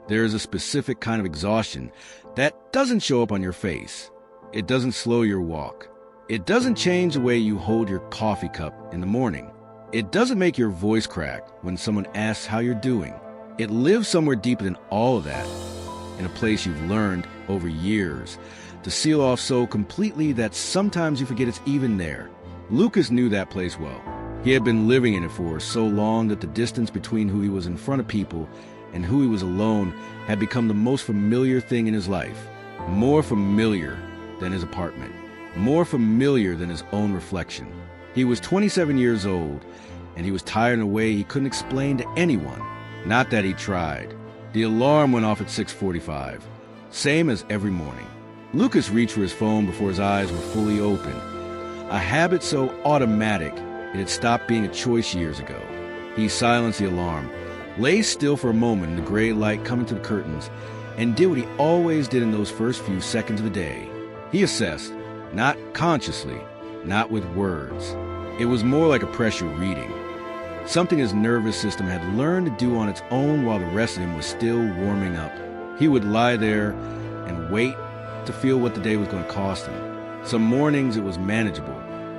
There is a specific kind of exhaustion that doesn't show up on your face. It doesn't slow your walk. It doesn't change the way you hold your coffee cup in the morning. It doesn't make your voice crack when someone asks how you're doing. It lives somewhere deeper than all of that, in a place you've learned over years to seal off so completely that sometimes you forget it's even there. Lucas knew that place well. He had been living in it for so long that the distance between who he was in front of people and who he was alone had become the most familiar thing in his life. More familiar than his apartment. More familiar than his own reflection. He was 27 years old, and he was tired in a way he couldn't explain to anyone. Not that he tried. The alarm went off at 6:45, same as every morning. Lucas reached for his phone before his eyes were fully open. A habit so automatic it had stopped being a choice years ago. He silenced the alarm, lay still for a moment in the gray light coming through the curtains, and did what he always did in those first few seconds of the day. He assessed, not consciously, not with words. It was more like a pressure reading, something his nervous system had learned to do on its own while the rest of him was still warming up. He would lie there and wait to feel what the day was going to cost him. Some mornings it was manageable,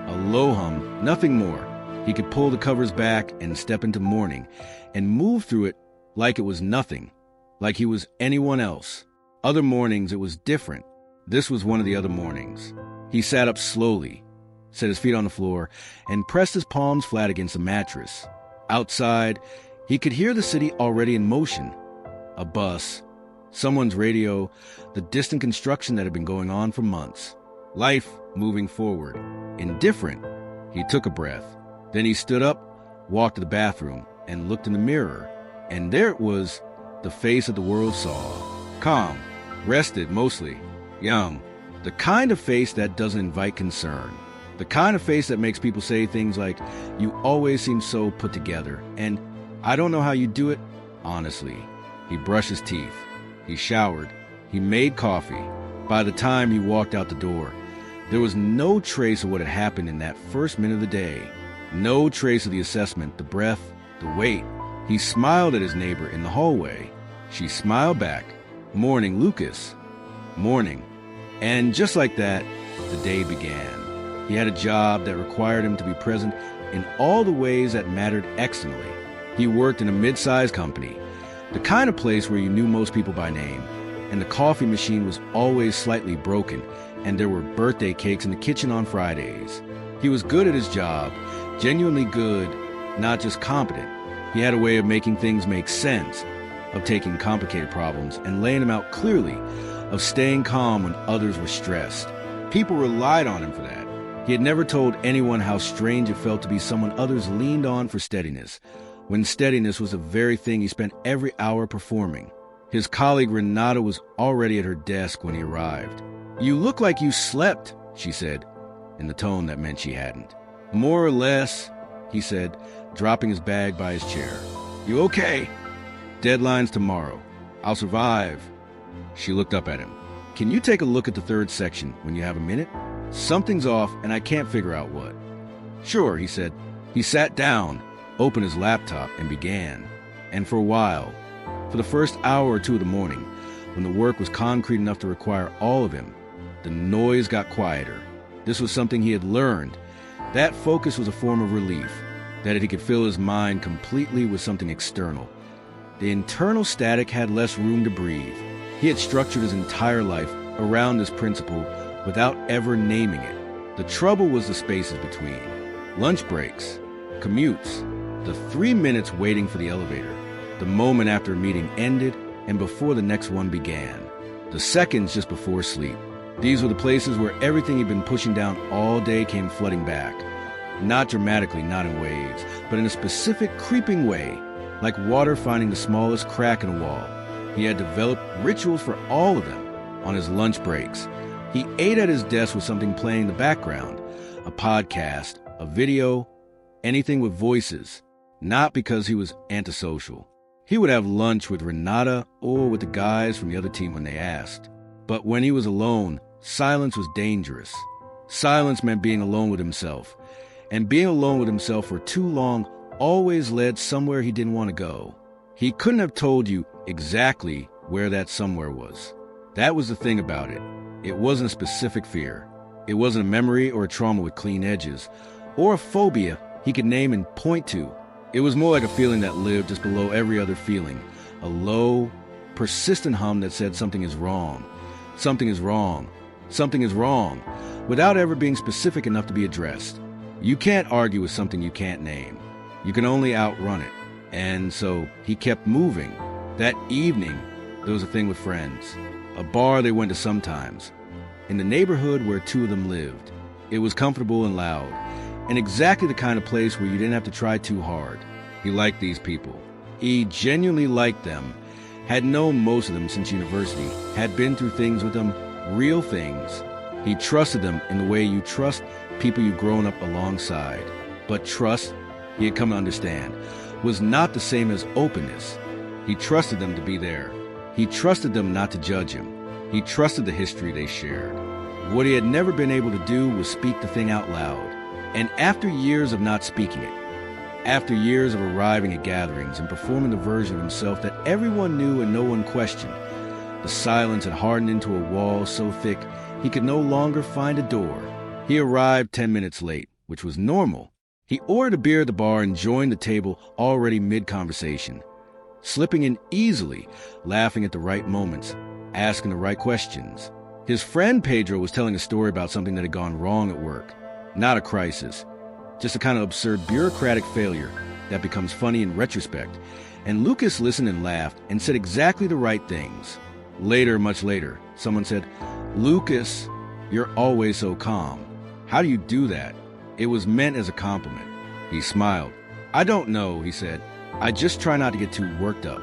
a low hum, nothing more. He could pull the covers back and step into morning and move through it like it was nothing, like he was anyone else. Other mornings it was different. This was one of the other mornings. He sat up slowly, set his feet on the floor, and pressed his palms flat against the mattress. Outside, he could hear the city already in motion. A bus, someone's radio, the distant construction that had been going on for months. Life moving forward. Indifferent. He took a breath. Then he stood up, walked to the bathroom, and looked in the mirror. And there it was, the face that the world saw. Calm, rested mostly, young. The kind of face that doesn't invite concern. The kind of face that makes people say things like, "You always seem so put together," and "I don't know how you do it, honestly." He brushed his teeth. He showered. He made coffee. By the time he walked out the door, there was no trace of what had happened in that first minute of the day. No trace of the assessment, the breath, the wait. He smiled at his neighbor in the hallway. She smiled back. "Morning, Lucas." Morning. And just like that, the day began. He had a job that required him to be present in all the ways that mattered externally. He worked in a mid-sized company, the kind of place where you knew most people by name, and the coffee machine was always slightly broken, and there were birthday cakes in the kitchen on Fridays. He was good at his job, genuinely good, not just competent. He had a way of making things make sense, of taking complicated problems and laying them out clearly, of staying calm when others were stressed. People relied on him for that. He had never told anyone how strange it felt to be someone others leaned on for steadiness, when steadiness was the very thing he spent every hour performing. His colleague Renata was already at her desk when he arrived. "You look like you slept," she said, in the tone that meant she hadn't. "More or less," he said, dropping his bag by his chair. "You okay?" "Deadline's tomorrow. I'll survive." She looked up at him. "Can you take a look at the third section when you have a minute? Something's off and I can't figure out what." "Sure," he said. He sat down, opened his laptop, and began. And for a while, for the first hour or two of the morning, when the work was concrete enough to require all of him, the noise got quieter. This was something he had learned. That focus was a form of relief, that he could fill his mind completely with something external. The internal static had less room to breathe. He had structured his entire life around this principle without ever naming it. The trouble was the spaces between. Lunch breaks, commutes, the 3 minutes waiting for the elevator, the moment after a meeting ended and before the next one began, the seconds just before sleep. These were the places where everything he'd been pushing down all day came flooding back. Not dramatically, not in waves, but in a specific creeping way, like water finding the smallest crack in a wall. He had developed rituals for all of them. On his lunch breaks, he ate at his desk with something playing in the background, a podcast, a video, anything with voices, not because he was antisocial. He would have lunch with Renata or with the guys from the other team when they asked. But when he was alone, silence was dangerous. Silence meant being alone with himself. And being alone with himself for too long always led somewhere he didn't want to go. He couldn't have told you exactly where that somewhere was. That was the thing about it. It wasn't a specific fear. It wasn't a memory or a trauma with clean edges, or a phobia he could name and point to. It was more like a feeling that lived just below every other feeling, a low, persistent hum that said something is wrong, something is wrong, something is wrong, without ever being specific enough to be addressed. You can't argue with something you can't name. You can only outrun it. And so he kept moving. That evening, there was a thing with friends, a bar they went to sometimes, in the neighborhood where two of them lived. It was comfortable and loud, and exactly the kind of place where you didn't have to try too hard. He liked these people. He genuinely liked them, had known most of them since university, had been through things with them, real things. He trusted them in the way you trust people you've grown up alongside. But trust, he had come to understand, was not the same as openness. He trusted them to be there. He trusted them not to judge him. He trusted the history they shared. What he had never been able to do was speak the thing out loud. And after years of not speaking it, after years of arriving at gatherings and performing the version of himself that everyone knew and no one questioned, the silence had hardened into a wall so thick he could no longer find a door. He arrived 10 minutes late, which was normal. He ordered a beer at the bar and joined the table already mid-conversation, slipping in easily, laughing at the right moments, asking the right questions. His friend Pedro was telling a story about something that had gone wrong at work. Not a crisis, just a kind of absurd bureaucratic failure that becomes funny in retrospect. And Lucas listened and laughed and said exactly the right things. Later, much later, someone said, "Lucas, you're always so calm. How do you do that?" It was meant as a compliment. He smiled. "I don't know," he said. "I just try not to get too worked up."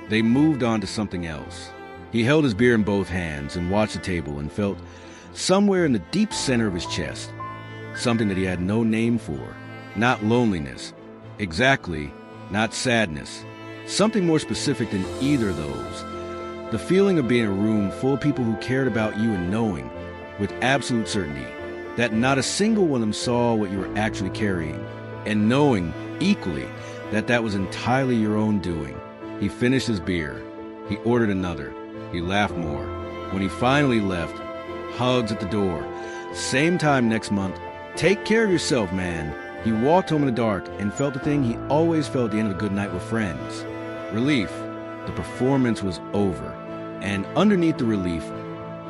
They moved on to something else. He held his beer in both hands and watched the table and felt somewhere in the deep center of his chest something that he had no name for. Not loneliness. Exactly. Not sadness. Something more specific than either of those. The feeling of being in a room full of people who cared about you and knowing, with absolute certainty, that not a single one of them saw what you were actually carrying, and knowing, equally, that that was entirely your own doing. He finished his beer. He ordered another. He laughed more. When he finally left, hugs at the door. Same time next month. Take care of yourself, man. He walked home in the dark and felt the thing he always felt at the end of a good night with friends. Relief. The performance was over. And underneath the relief,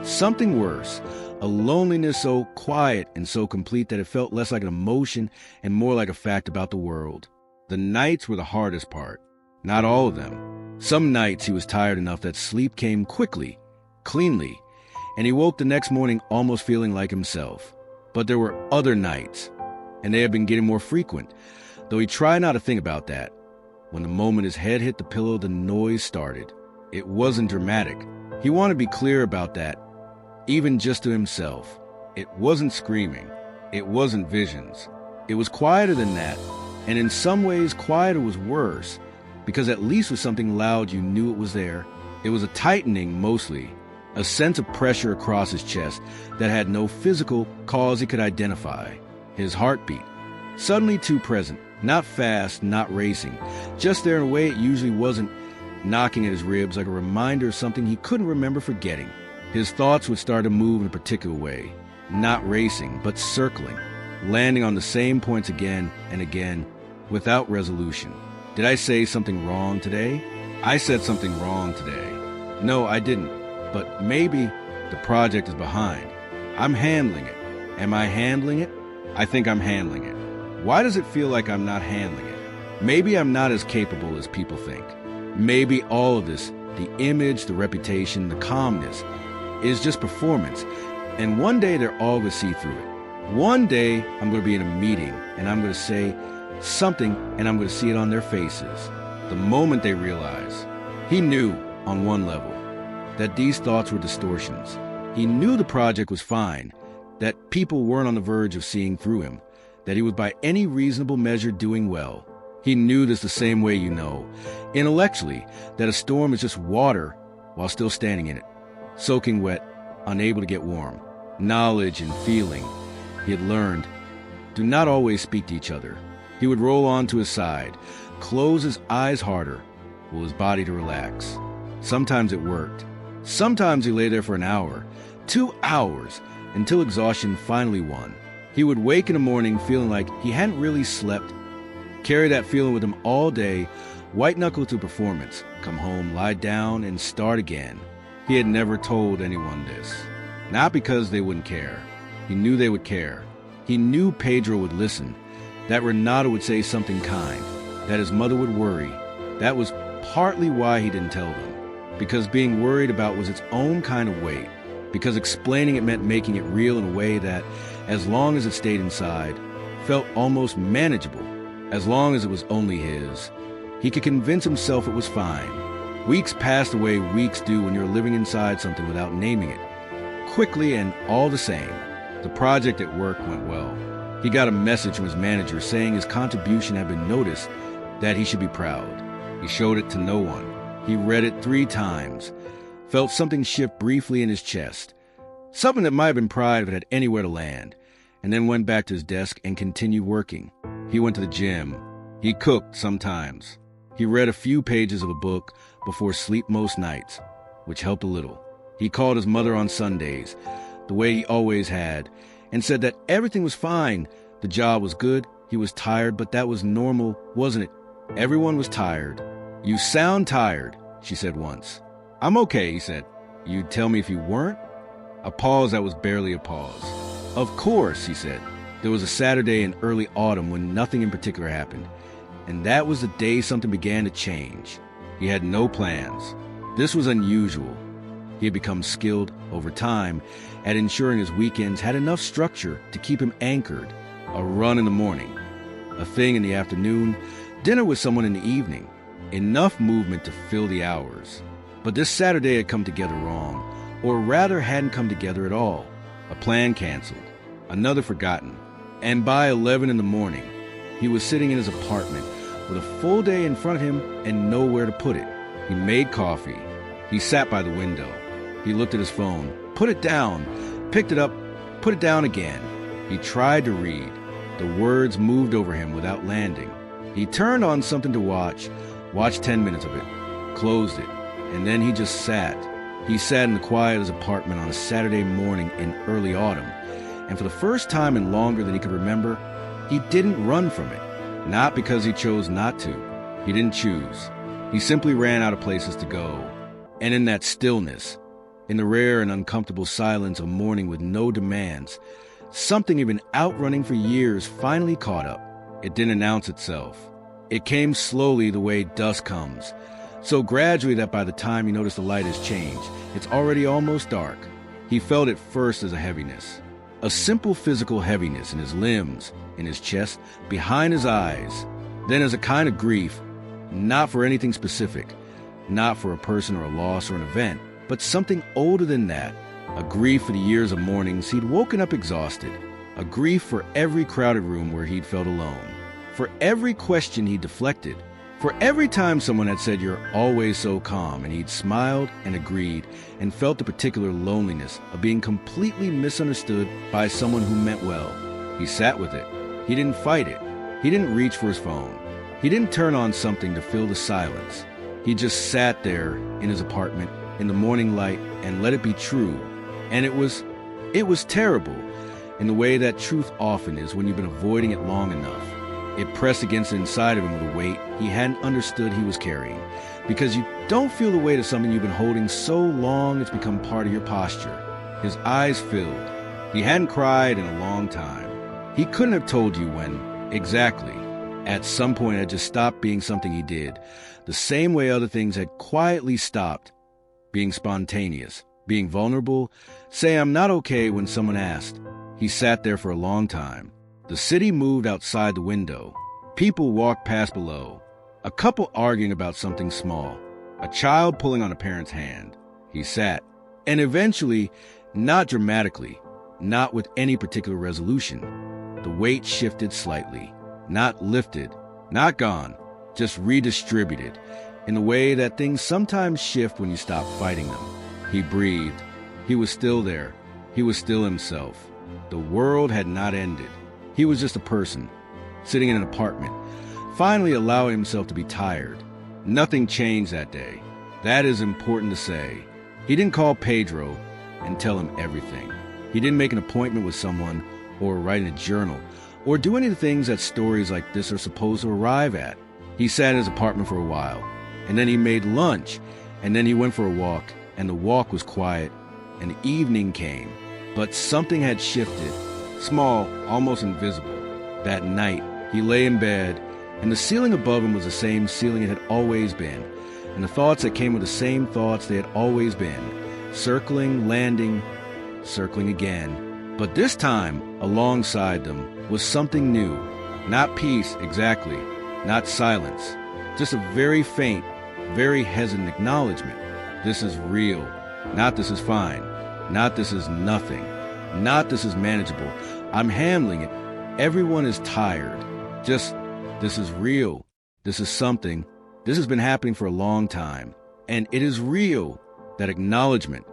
something worse. A loneliness so quiet and so complete that it felt less like an emotion and more like a fact about the world. The nights were the hardest part. Not all of them. Some nights he was tired enough that sleep came quickly, cleanly, and he woke the next morning almost feeling like himself. But there were other nights, and they had been getting more frequent, though he tried not to think about that. When the moment his head hit the pillow, the noise started. It wasn't dramatic. He wanted to be clear about that, even just to himself. It wasn't screaming. It wasn't visions. It was quieter than that, and in some ways quieter was worse, because at least with something loud you knew it was there. It was a tightening mostly, a sense of pressure across his chest that had no physical cause he could identify. His heartbeat, suddenly too present, not fast, not racing, just there in a way it usually wasn't, knocking at his ribs like a reminder of something he couldn't remember forgetting. His thoughts would start to move in a particular way, not racing, but circling, landing on the same points again and again, without resolution. Did I say something wrong today? I said something wrong today. No, I didn't. But maybe the project is behind. I'm handling it. Am I handling it? I think I'm handling it. Why does it feel like I'm not handling it? Maybe I'm not as capable as people think. Maybe all of this, the image, the reputation, the calmness, is just performance. And one day they're all going to see through it. One day I'm going to be in a meeting and I'm going to say something and I'm going to see it on their faces. The moment they realize. He knew, on one level, that these thoughts were distortions. He knew the project was fine, that people weren't on the verge of seeing through him, that he was by any reasonable measure doing well. He knew this the same way you know, intellectually, that a storm is just water while still standing in it, soaking wet, unable to get warm. Knowledge and feeling, he had learned, do not always speak to each other. He would roll on to his side, close his eyes harder, will his body to relax. Sometimes it worked. Sometimes he lay there for an hour, 2 hours, until exhaustion finally won. He would wake in the morning feeling like he hadn't really slept, carry that feeling with him all day, white-knuckle to performance, come home, lie down, and start again. He had never told anyone this. Not because they wouldn't care. He knew they would care. He knew Pedro would listen, that Renato would say something kind, that his mother would worry. That was partly why he didn't tell them. Because being worried about was its own kind of weight. Because explaining it meant making it real in a way that, as long as it stayed inside, felt almost manageable. As long as it was only his, he could convince himself it was fine. Weeks passed the way weeks do when you're living inside something without naming it. Quickly and all the same, the project at work went well. He got a message from his manager saying his contribution had been noticed, that he should be proud. He showed it to no one. He read it 3 times, felt something shift briefly in his chest, something that might have been pride if it had anywhere to land, and then went back to his desk and continued working. He went to the gym. He cooked sometimes. He read a few pages of a book before sleep most nights, which helped a little. He called his mother on Sundays, the way he always had, and said that everything was fine. The job was good. He was tired, but that was normal, wasn't it? Everyone was tired. "You sound tired," she said once. "I'm okay," he said. "You'd tell me if you weren't?" A pause that was barely a pause. "Of course," he said. There was a Saturday in early autumn when nothing in particular happened, and that was the day something began to change. He had no plans. This was unusual. He had become skilled over time at ensuring his weekends had enough structure to keep him anchored. A run in the morning, a thing in the afternoon, dinner with someone in the evening. Enough movement to fill the hours. But this Saturday had come together wrong, or rather hadn't come together at all. A plan canceled, another forgotten. And by 11 in the morning, he was sitting in his apartment with a full day in front of him and nowhere to put it. He made coffee. He sat by the window. He looked at his phone, put it down, picked it up, put it down again. He tried to read. The words moved over him without landing. He turned on something to watched 10 minutes of it, closed it, and then he just sat. He sat in the quiet of his apartment on a Saturday morning in early autumn, and for the first time in longer than he could remember, he didn't run from it. Not because he chose not to. He didn't choose. He simply ran out of places to go. And in that stillness, in the rare and uncomfortable silence of morning with no demands, something he'd been outrunning for years finally caught up. It didn't announce itself. It came slowly the way dusk comes, so gradually that by the time you notice the light has changed, it's already almost dark. He felt it first as a heaviness, a simple physical heaviness in his limbs, in his chest, behind his eyes, then as a kind of grief, not for anything specific, not for a person or a loss or an event, but something older than that, a grief for the years of mornings he'd woken up exhausted, a grief for every crowded room where he'd felt alone, for every question he deflected, for every time someone had said, "You're always so calm," and he'd smiled and agreed and felt the particular loneliness of being completely misunderstood by someone who meant well. He sat with it. He didn't fight it. He didn't reach for his phone. He didn't turn on something to fill the silence. He just sat there in his apartment in the morning light and let it be true. And it was terrible in the way that truth often is when you've been avoiding it long enough. It pressed against the inside of him with a weight he hadn't understood he was carrying. Because you don't feel the weight of something you've been holding so long it's become part of your posture. His eyes filled. He hadn't cried in a long time. He couldn't have told you when, exactly. At some point it had just stopped being something he did, the same way other things had quietly stopped being spontaneous, being vulnerable, say I'm not okay when someone asked. He sat there for a long time. The city moved outside the window. People walked past below. A couple arguing about something small. A child pulling on a parent's hand. He sat. And eventually, not dramatically, not with any particular resolution, the weight shifted slightly. Not lifted, not gone, just redistributed, in the way that things sometimes shift when you stop fighting them. He breathed. He was still there. He was still himself. The world had not ended. He was just a person, sitting in an apartment, finally allowing himself to be tired. Nothing changed that day. That is important to say. He didn't call Pedro and tell him everything. He didn't make an appointment with someone or write in a journal or do any of the things that stories like this are supposed to arrive at. He sat in his apartment for a while, and then he made lunch, and then he went for a walk, and the walk was quiet, and the evening came. But something had shifted, small, almost invisible. That night, he lay in bed, and the ceiling above him was the same ceiling it had always been, and the thoughts that came were the same thoughts they had always been, circling, landing, circling again. But this time, alongside them, was something new. Not peace, exactly. Not silence. Just a very faint, very hesitant acknowledgement. This is real. Not this is fine. Not this is nothing. Not this is manageable. I'm handling it. Everyone is tired. Just, this is real. This is something. This has been happening for a long time. And it is real. That acknowledgement,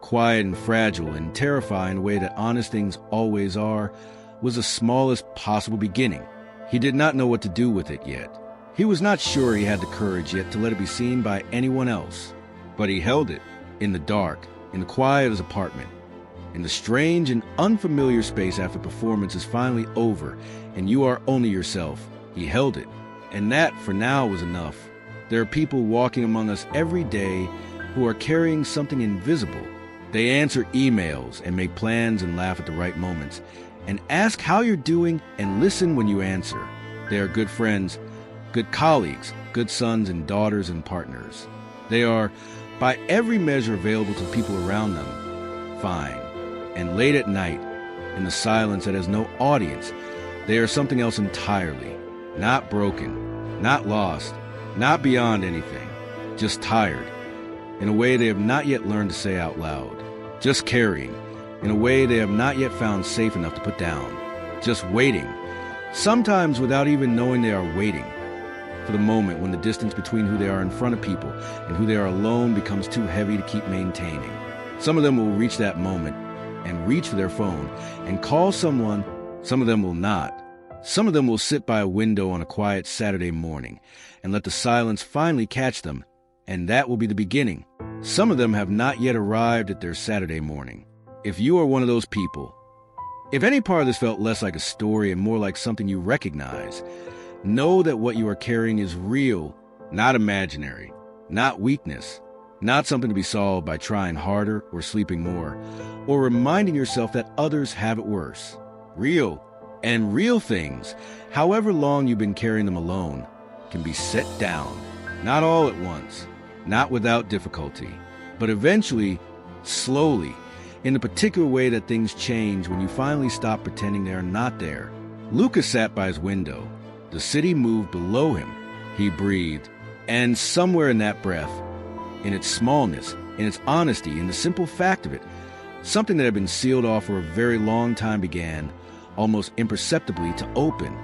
quiet and fragile and terrifying in a way that honest things always are, was the smallest possible beginning. He did not know what to do with it yet. He was not sure he had the courage yet to let it be seen by anyone else. But he held it, in the dark, in the quiet of his apartment, in the strange and unfamiliar space after the performance is finally over and you are only yourself. He held it, and that, for now, was enough. There are people walking among us every day who are carrying something invisible. They answer emails and make plans and laugh at the right moments, and ask how you're doing and listen when you answer. They are good friends, good colleagues, good sons and daughters and partners. They are, by every measure available to the people around them, fine. And late at night, in the silence that has no audience, they are something else entirely. Not broken, not lost, not beyond anything, just tired, in a way they have not yet learned to say out loud. Just carrying, in a way they have not yet found safe enough to put down. Just waiting, sometimes without even knowing they are waiting, for the moment when the distance between who they are in front of people and who they are alone becomes too heavy to keep maintaining. Some of them will reach that moment and reach for their phone and call someone. Some of them will not. Some of them will sit by a window on a quiet Saturday morning and let the silence finally catch them, and that will be the beginning. Some of them have not yet arrived at their Saturday morning. If you are one of those people, if any part of this felt less like a story and more like something you recognize, know that what you are carrying is real, not imaginary, not weakness, not something to be solved by trying harder or sleeping more, or reminding yourself that others have it worse. Real. And real things, however long you've been carrying them alone, can be set down. Not all at once, not without difficulty, but eventually, slowly, in the particular way that things change when you finally stop pretending they are not there. Lucas sat by his window. The city moved below him. He breathed, and somewhere in that breath, in its smallness, in its honesty, in the simple fact of it, something that had been sealed off for a very long time began, almost imperceptibly, to open.